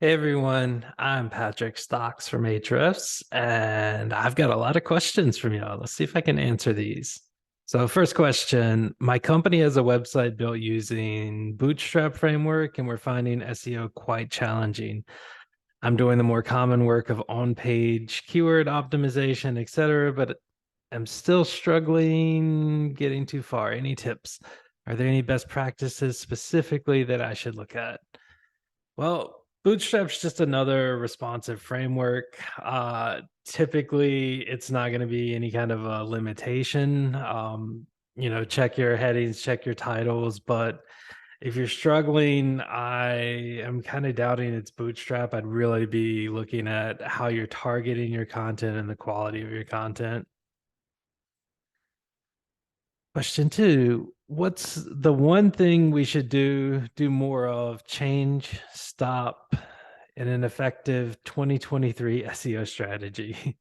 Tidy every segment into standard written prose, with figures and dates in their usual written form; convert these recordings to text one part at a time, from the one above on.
Hey everyone, I'm Patrick Stocks from Ahrefs, and I've got a lot of questions from y'all. Let's see if I can answer these. So, first question, my company has a website built using Bootstrap framework, and we're finding SEO quite challenging. I'm doing the more common work of on-page keyword optimization, etc., but I'm still struggling getting too far. Any tips? Are there any best practices specifically that I should look at? Well, Bootstrap's just another responsive framework. Typically, it's not going to be any kind of a limitation. Check your headings, check your titles. But if you're struggling, I am kind of doubting it's Bootstrap. I'd really be looking at how you're targeting your content and the quality of your content. Question two, what's the one thing we should do more of, change, stop in an effective 2023 SEO strategy?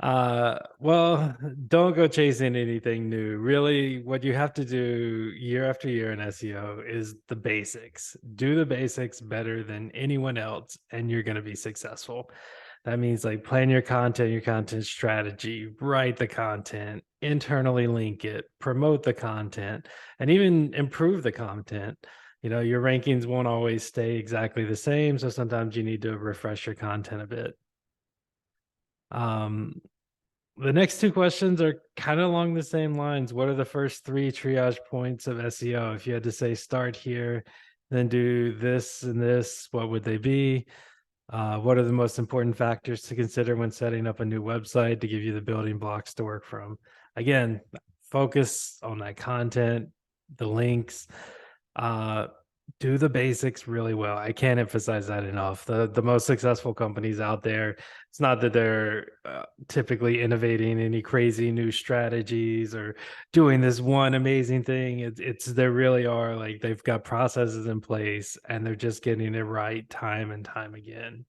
Well, don't go chasing anything new. Really, what you have to do year after year in SEO is the basics. Do the basics better than anyone else, and you're going to be successful. That means like plan your content strategy, write the content, internally link it, promote the content, and even improve the content. Your rankings won't always stay exactly the same. So sometimes you need to refresh your content a bit. Um, the next two questions are kind of along the same lines. What are the first three triage points of SEO? If you had to say start here, then do this and this, what would they be? What are the most important factors to consider when setting up a new website to give you the building blocks to work from? Again, focus on that content, the links, uh, do the basics really well. I can't emphasize that enough. The most successful companies out there, it's not that they're typically innovating any crazy new strategies or doing this one amazing thing. It's they really are like they've got processes in place and they're just getting it right time and time again.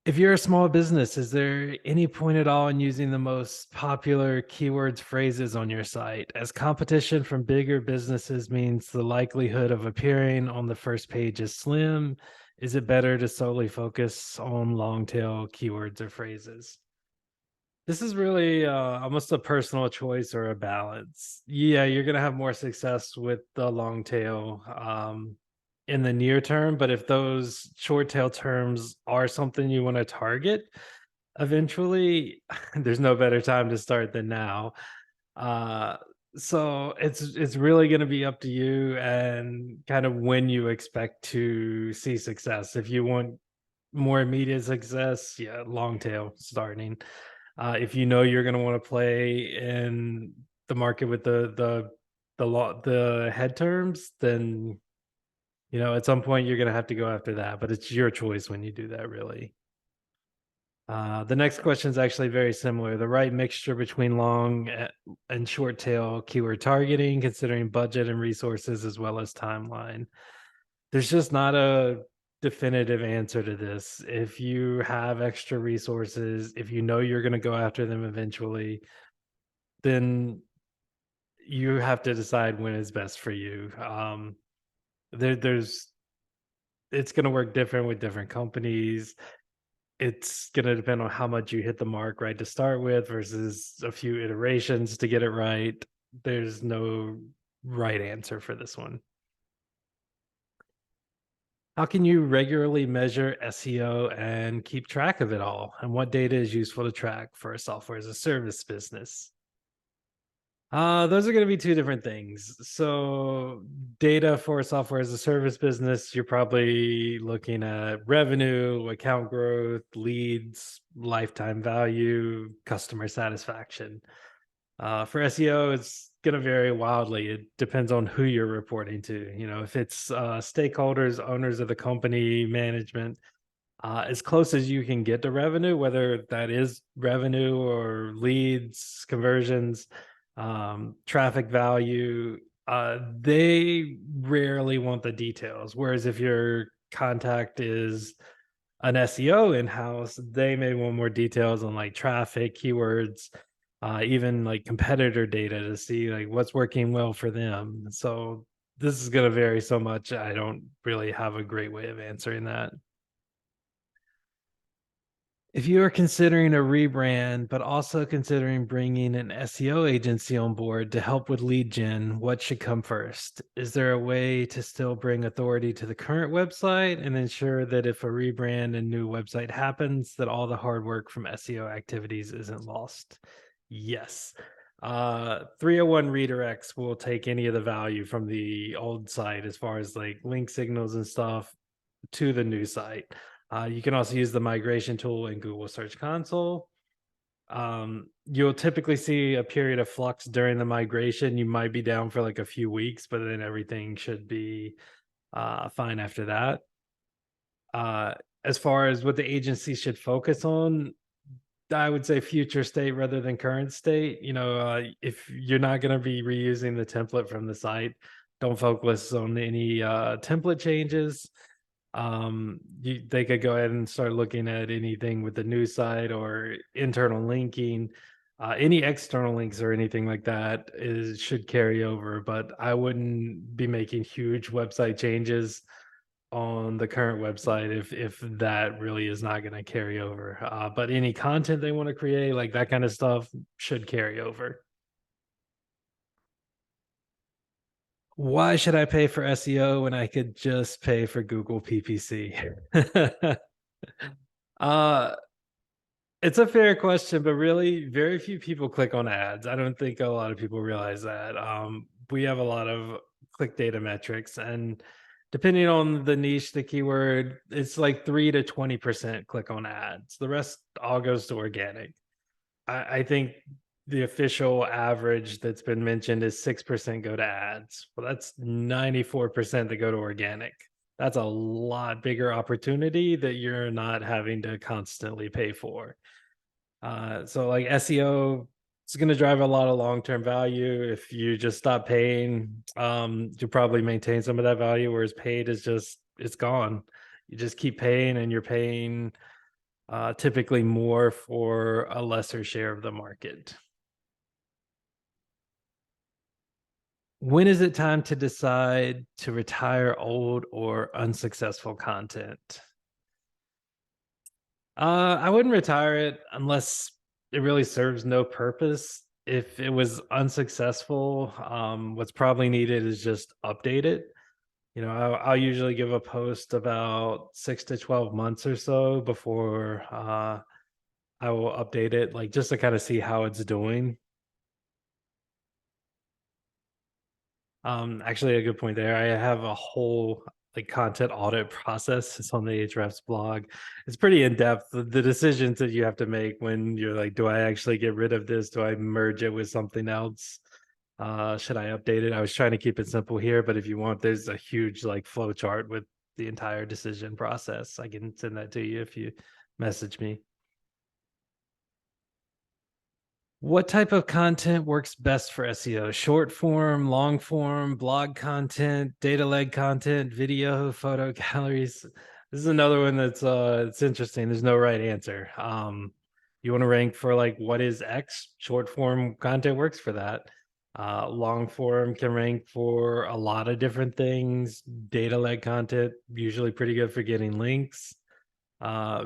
If you're a small business, is there any point at all in using the most popular keywords phrases on your site? As competition from bigger businesses means the likelihood of appearing on the first page is slim, is it better to solely focus on long tail keywords or phrases? This is really almost a personal choice or a balance. Yeah, you're going to have more success with the long tail in the near term, but if those short tail terms are something you want to target eventually, there's no better time to start than now. Uh, so it's really going to be up to you and kind of when you expect to see success. If you want more immediate success, yeah, long tail starting. If you know you're going to want to play in the market with the head terms, then at some point you're going to have to go after that. But it's your choice when you do that, really. The next question is actually very similar. The right mixture between long and short tail keyword targeting, considering budget and resources as well as timeline. There's just not a definitive answer to this. If you have extra resources, if you know you're going to go after them eventually, then you have to decide when is best for you. There's it's going to work different with different companies. It's going to depend on how much you hit the mark right to start with versus a few iterations to get it right. There's no right answer for this one. How can you regularly measure SEO and keep track of it all? And what data is useful to track for a software as a service business? Those are going to be two different things. So, data for software as a service business, you're probably looking at revenue, account growth, leads, lifetime value, customer satisfaction. For SEO, it's going to vary wildly. It depends on who you're reporting to. If it's stakeholders, owners of the company, management, as close as you can get to revenue, whether that is revenue or leads, conversions, traffic value, they rarely want the details. Whereas if your contact is an SEO in-house, they may want more details on like traffic, keywords, even like competitor data to see like what's working well for them. So This is going to vary so much. I don't really have a great way of answering that. If you are considering a rebrand, but also considering bringing an SEO agency on board to help with lead gen, what should come first? Is there a way to still bring authority to the current website and ensure that if a rebrand and new website happens, that all the hard work from SEO activities isn't lost? Yes. 301 redirects will take any of the value from the old site as far as like link signals and stuff to the new site. You can also use the migration tool in Google Search Console. You'll typically see a period of flux during the migration. You might be down for like a few weeks, but then everything should be fine after that. Uh, as far as what the agency should focus on, I would say future state rather than current state. If you're not going to be reusing the template from the site, don't focus on any template changes. They could go ahead and start looking at anything with the news site or internal linking. Any external links or anything like that should carry over, but I wouldn't be making huge website changes on the current website if that really is not going to carry over. But any content they want to create, like that kind of stuff, should carry over. Why should I pay for SEO when I could just pay for Google PPC? uh, it's a fair question, but really, very few people click on ads. I don't think a lot of people realize that. We have a lot of click data metrics, and depending on the niche, the keyword, it's like 3 to 20% click on ads. The rest all goes to organic. I think the official average that's been mentioned is 6% go to ads. Well, that's 94% that go to organic. That's a lot bigger opportunity that you're not having to constantly pay for. So like SEO is going to drive a lot of long-term value. If you just stop paying, you probably maintain some of that value, whereas paid is just, it's gone. You just keep paying and you're paying typically more for a lesser share of the market. When is it time to decide to retire old or unsuccessful content? I wouldn't retire it unless it really serves no purpose. If it was unsuccessful, what's probably needed is just update it. I'll usually give a post about 6 to 12 months or so before I will update it, like just to kind of see how it's doing. Actually, a good point there. I have a whole like content audit process. It's on the Ahrefs blog. It's pretty in depth. The decisions that you have to make when you're like, do I actually get rid of this? Do I merge it with something else? Should I update it? I was trying to keep it simple here, but if you want, there's a huge like flow chart with the entire decision process. I can send that to you if you message me. What type of content works best for SEO? Short form, long form, blog content, data led content, video, photo galleries. This is another one that's it's interesting. There's no right answer. You want to rank for like what is X? Short form content works for that. Long form can rank for a lot of different things. Data led content usually pretty good for getting links.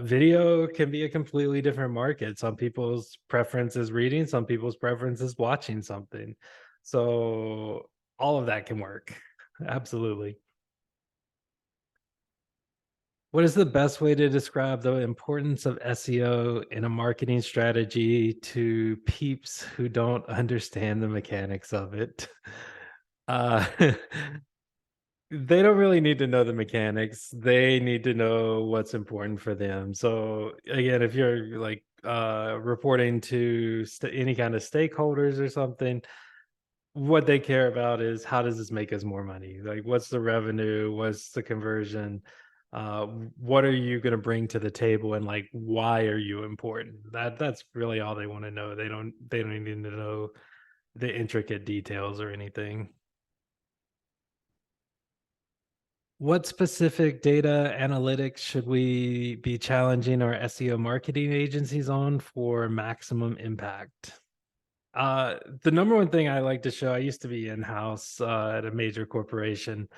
Video can be a completely different market. Some people's preference is reading, some people's preference is watching something. So all of that can work. Absolutely. What is the best way to describe the importance of SEO in a marketing strategy to peeps who don't understand the mechanics of it? Uh, They don't really need to know the mechanics. They need to know what's important for them. So again, if you're like reporting to any kind of stakeholders or something, what they care about is how does this make us more money? Like what's the revenue? What's the conversion? What are you going to bring to the table and like why are you important? That's really all they want to know. They don't need to know the intricate details or anything. What specific data analytics should we be challenging our SEO marketing agencies on for maximum impact? The number one thing I like to show, I used to be in-house at a major corporation.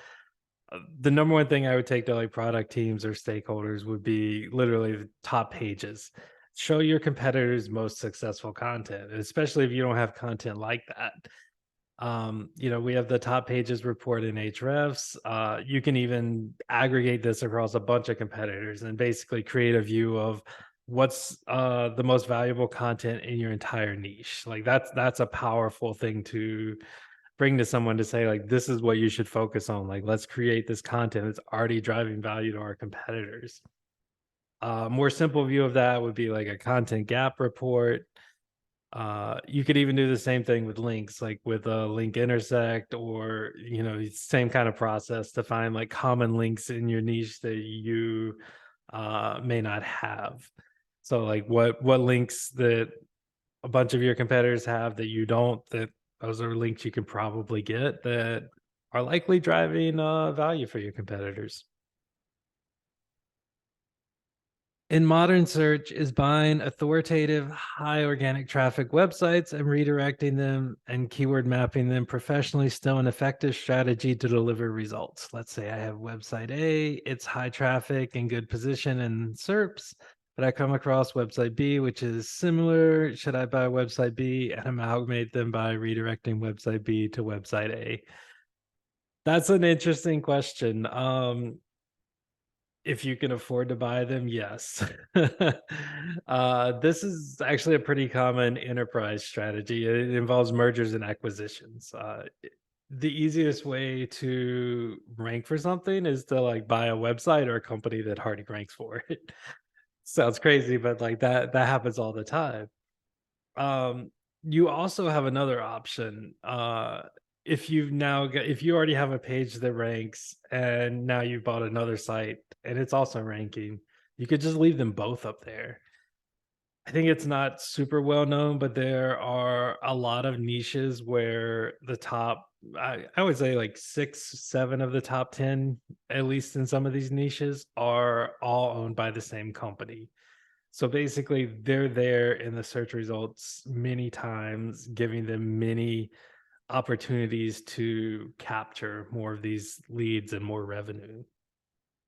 The number one thing I would take to like product teams or stakeholders would be literally the top pages. Show your competitors' most successful content, and especially if you don't have content like that. We have the top pages report in Ahrefs. You can even aggregate this across a bunch of competitors and basically create a view of what's the most valuable content in your entire niche. Like that's a powerful thing to bring to someone to say like this is what you should focus on. Like let's create this content that's already driving value to our competitors. More simple view of that would be like a content gap report. You could even do the same thing with links, like with a link intersect, or same kind of process to find like common links in your niche that you may not have. So like what links that a bunch of your competitors have that you don't, that those are links you can probably get that are likely driving value for your competitors. In modern search is buying authoritative, high organic traffic websites and redirecting them and keyword mapping them professionally, still an effective strategy to deliver results. Let's say I have website A, it's high traffic and good position in SERPs, but I come across website B, which is similar. Should I buy website B and amalgamate them by redirecting website B to website A? That's an interesting question. If you can afford to buy them, yes. This is actually a pretty common enterprise strategy. It involves mergers and acquisitions. The easiest way to rank for something is to like buy a website or a company that already ranks for it. Sounds crazy, but like that happens all the time. Um, you also have another option. If you already have a page that ranks and now you bought another site and it's also ranking, you could just leave them both up there. I think it's not super well known, but there are a lot of niches where the top, I would say like 6, 7 of the top 10, at least in some of these niches, are all owned by the same company. So basically, they're there in the search results many times, giving them many opportunities to capture more of these leads and more revenue.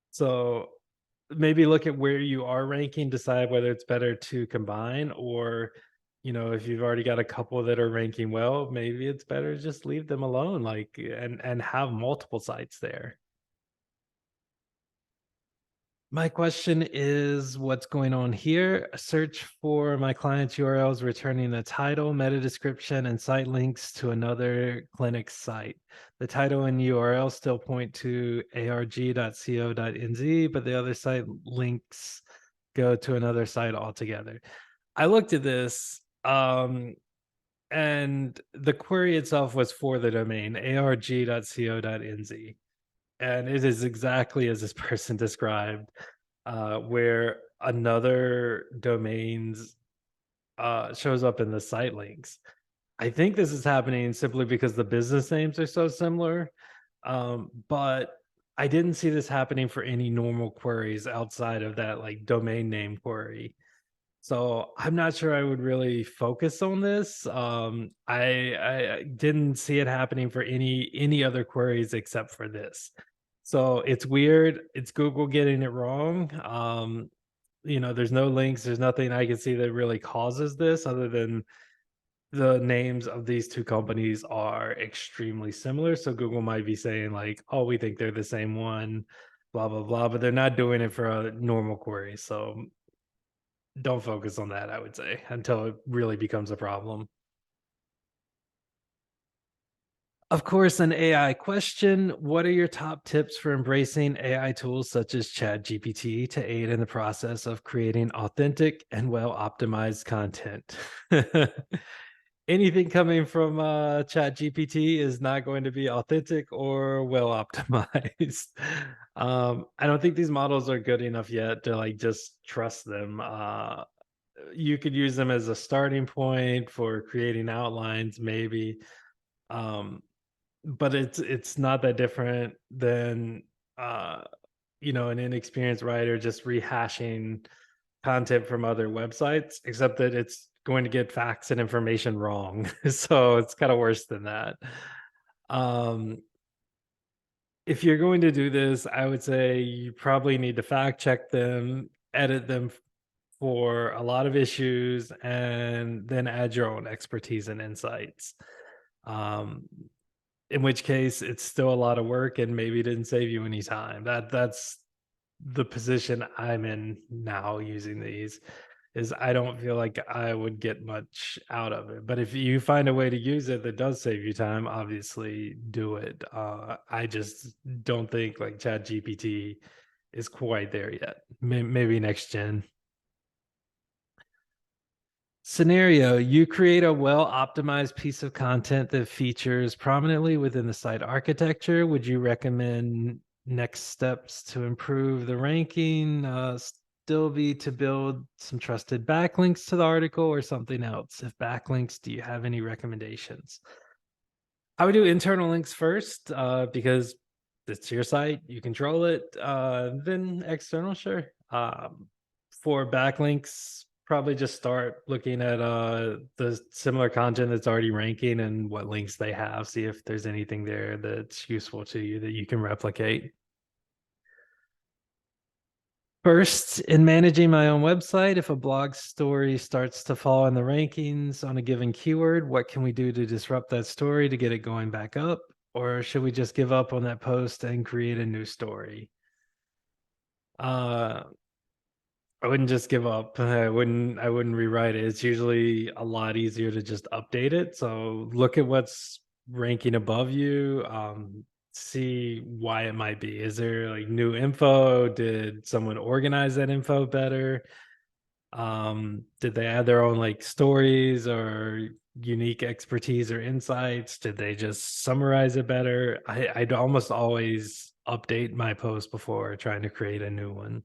So maybe look at where you are ranking, decide whether it's better to combine, or if you've already got a couple that are ranking well, maybe it's better to just leave them alone, like and have multiple sites there. My question is what's going on here? A search for my client's URLs returning the title, meta description, and site links to another clinic site. The title and URL still point to arg.co.nz, but the other site links go to another site altogether. I looked at this, and the query itself was for the domain arg.co.nz. And it is exactly as this person described, where another domains shows up in the site links. I think this is happening simply because the business names are so similar, but I didn't see this happening for any normal queries outside of that like domain name query. So I'm not sure I would really focus on this. I didn't see it happening for any other queries except for this. So it's weird. It's Google getting it wrong. There's no links. There's nothing I can see that really causes this other than the names of these two companies are extremely similar. So Google might be saying like, "Oh, we think they're the same one," blah blah blah, but they're not doing it for a normal query. So don't focus on that, I would say, until it really becomes a problem. Of course, an AI question. What are your top tips for embracing AI tools such as ChatGPT to aid in the process of creating authentic and well optimized content? Anything coming from ChatGPT is not going to be authentic or well optimized. I don't think these models are good enough yet to like just trust them. You could use them as a starting point for creating outlines, maybe. Um, but it's not that different than uh, an inexperienced writer just rehashing content from other websites, except that it's going to get facts and information wrong. So it's kind of worse than that. Um, if you're going to do this, I would say you probably need to fact check them, edit them for a lot of issues, and then add your own expertise and insights. Um, in which case, it's still a lot of work and maybe didn't save you any time. That's the position I'm in now using these. Is I don't feel like I would get much out of it. But if you find a way to use it that does save you time, obviously do it. I just don't think like ChatGPT is quite there yet. Maybe next gen. Scenario: you create a well optimized piece of content that features prominently within the site architecture. Would you recommend next steps to improve the ranking? Still be to build some trusted backlinks to the article or something else? If backlinks, do you have any recommendations? I would do internal links first, because it's your site, you control it. Then external, sure. For backlinks, probably just start looking at the similar content that's already ranking and what links they have. See if there's anything there that's useful to you that you can replicate. First, in managing my own website, if a blog story starts to fall in the rankings on a given keyword, what can we do to disrupt that story to get it going back up? Or should we just give up on that post and create a new story? Uh, I wouldn't just give up. I wouldn't rewrite it. It's usually a lot easier to just update it. So look at what's ranking above you. See why it might be. Is there like new info? Did someone organize that info better? Did they add their own like stories or unique expertise or insights? Did they just summarize it better? I'd almost always update my post before trying to create a new one.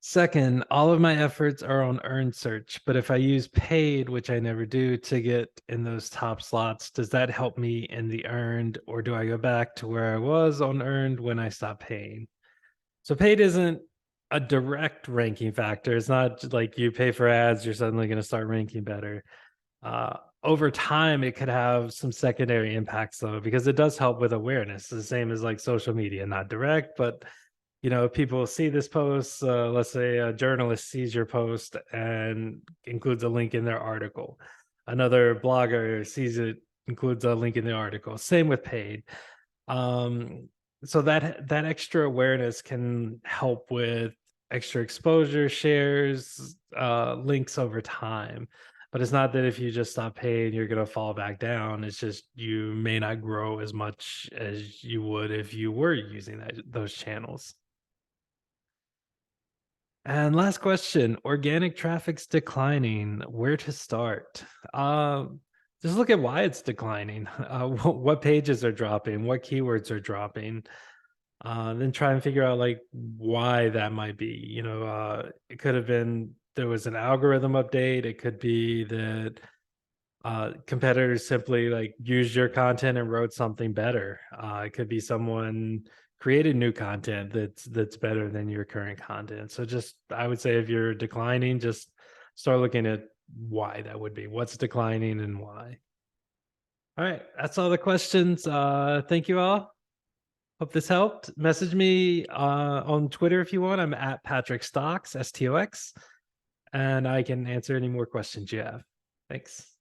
Second, all of my efforts are on earned search, but if I use paid, which I never do, to get in those top slots, does that help me in the earned, or do I go back to where I was on earned when I stop paying? So paid isn't a direct ranking factor. It's not like you pay for ads, you're suddenly going to start ranking better. Over time, it could have some secondary impacts though, because it does help with awareness. The same as like social media, not direct, but if people see this post, let's say a journalist sees your post and includes a link in their article. Another blogger sees it, includes a link in the article. Same with paid. Um, so that extra awareness can help with extra exposure, shares, links over time. But it's not that if you just stop paying, you're going to fall back down. It's just you may not grow as much as you would if you were using those channels. And last question, organic traffic's declining. Where to start? Just look at why it's declining. What pages are dropping, what keywords are dropping. Then try and figure out like why that might be. It could have been there was an algorithm update. It could be that competitors simply like used your content and wrote something better. It could be someone created new content that's better than your current content. So just I would say if you're declining, just start looking at why that would be. What's declining and why. All right, that's all the questions. Thank you all. Hope this helped. Message me on Twitter if you want. I'm at Patrick Stocks, STOX, and I can answer any more questions you have. Thanks.